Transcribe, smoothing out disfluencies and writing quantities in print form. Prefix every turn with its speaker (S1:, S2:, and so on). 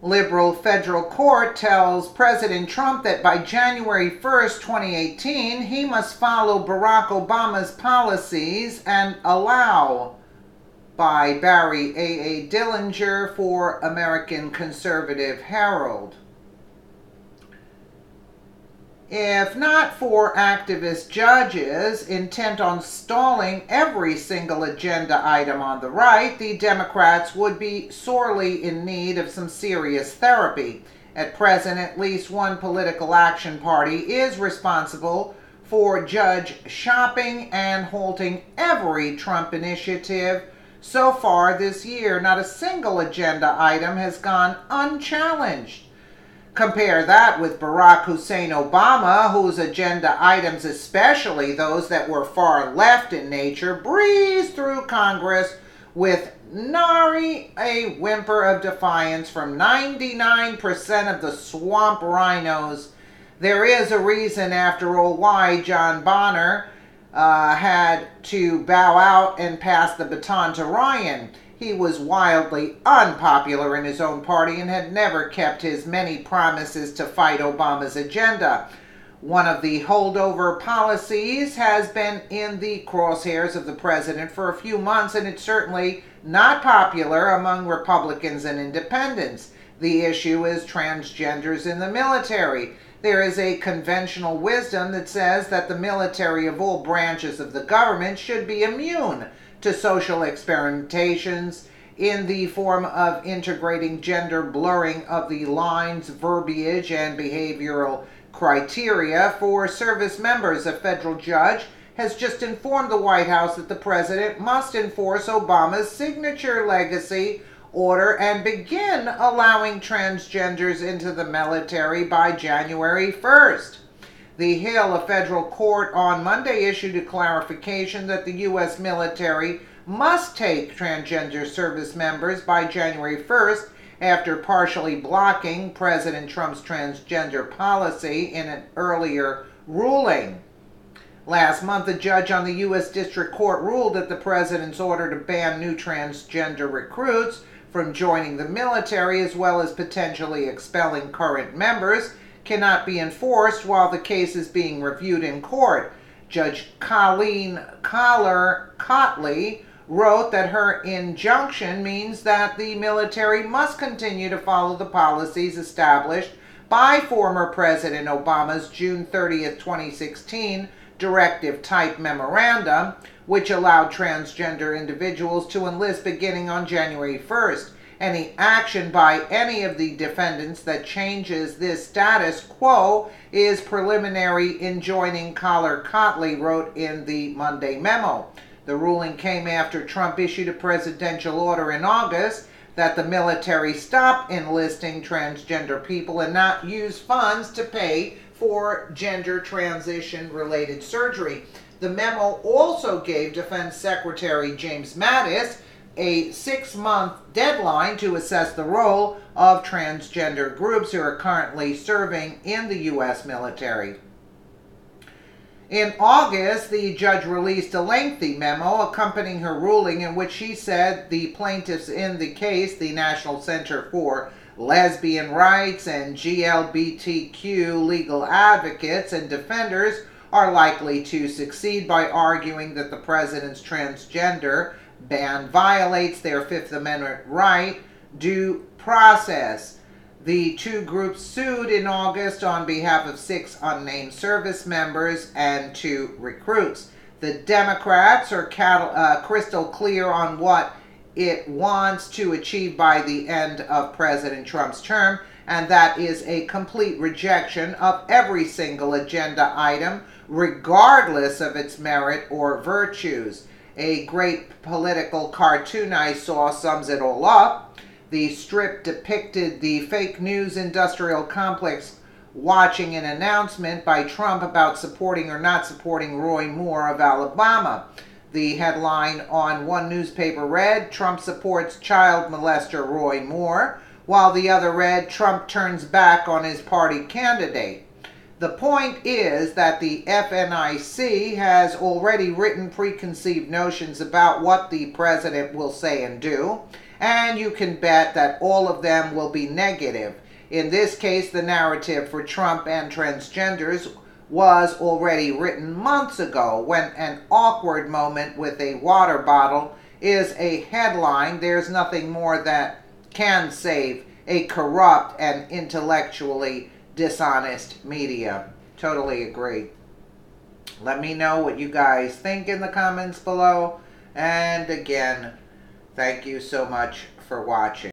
S1: Liberal federal court tells President Trump that by January 1st, 2018, he must follow Barack Obama's policies and allow, by Barry A. Dillinger for American Conservative Herald. If not for activist judges intent on stalling every single agenda item on the right, the Democrats would be sorely in need of some serious therapy. At present, at least one political action party is responsible for judge shopping and halting every Trump initiative. So far this year, not a single agenda item has gone unchallenged. Compare that with Barack Hussein Obama, whose agenda items, especially those that were far left in nature, breezed through Congress with nary a whimper of defiance from 99% of the swamp rhinos. There is a reason, after all, why John Bonner had to bow out and pass the baton to Ryan. He was wildly unpopular in his own party and had never kept his many promises to fight Obama's agenda. One of the holdover policies has been in the crosshairs of the president for a few months, and it's certainly not popular among Republicans and independents. The issue is transgenders in the military. There is a conventional wisdom that says that the military of all branches of the government should be immune to social experimentations in the form of integrating gender blurring of the lines, verbiage, and behavioral criteria for service members. A federal judge has just informed the White House that the president must enforce Obama's signature legacy order and begin allowing transgenders into the military by January 1st. The Hill, a federal court, on Monday issued a clarification that the U.S. military must take transgender service members by January 1st after partially blocking President Trump's transgender policy in an earlier ruling. Last month, a judge on the U.S. District Court ruled that the president's order to ban new transgender recruits from joining the military, as well as potentially expelling current members, cannot be enforced while the case is being reviewed in court. Judge Colleen Cotley wrote that her injunction means that the military must continue to follow the policies established by former President Obama's June 30th, 2016 directive-type memorandum, which allowed transgender individuals to enlist beginning on January 1st. Any action by any of the defendants that changes this status quo is preliminary, enjoining Cotley wrote in the Monday memo. The ruling came after Trump issued a presidential order in August that the military stop enlisting transgender people and not use funds to pay for gender transition-related surgery. The memo also gave Defense Secretary James Mattis a 6-month deadline to assess the role of transgender groups who are currently serving in the U.S. military. In August, the judge released a lengthy memo accompanying her ruling in which she said the plaintiffs in the case, the National Center for Lesbian Rights and GLBTQ legal advocates and defenders, are likely to succeed by arguing that the president's transgender ban violates their Fifth Amendment right due process. The two groups sued in August on behalf of 6 unnamed service members and 2 recruits. The Democrats are crystal clear on what it wants to achieve by the end of President Trump's term, and that is a complete rejection of every single agenda item, regardless of its merit or virtues. A great political cartoon I saw sums it all up. The strip depicted the fake news industrial complex watching an announcement by Trump about supporting or not supporting Roy Moore of Alabama. The headline on one newspaper read, "Trump supports child molester Roy Moore," while the other read, "Trump turns back on his party candidate." The point is that the FNIC has already written preconceived notions about what the president will say and do, and you can bet that all of them will be negative. In this case, the narrative for Trump and transgenders was already written months ago. When an awkward moment with a water bottle is a headline, there's nothing more that can save a corrupt and intellectually dishonest media. Totally agree. Let me know what you guys think in the comments below. And again, thank you so much for watching.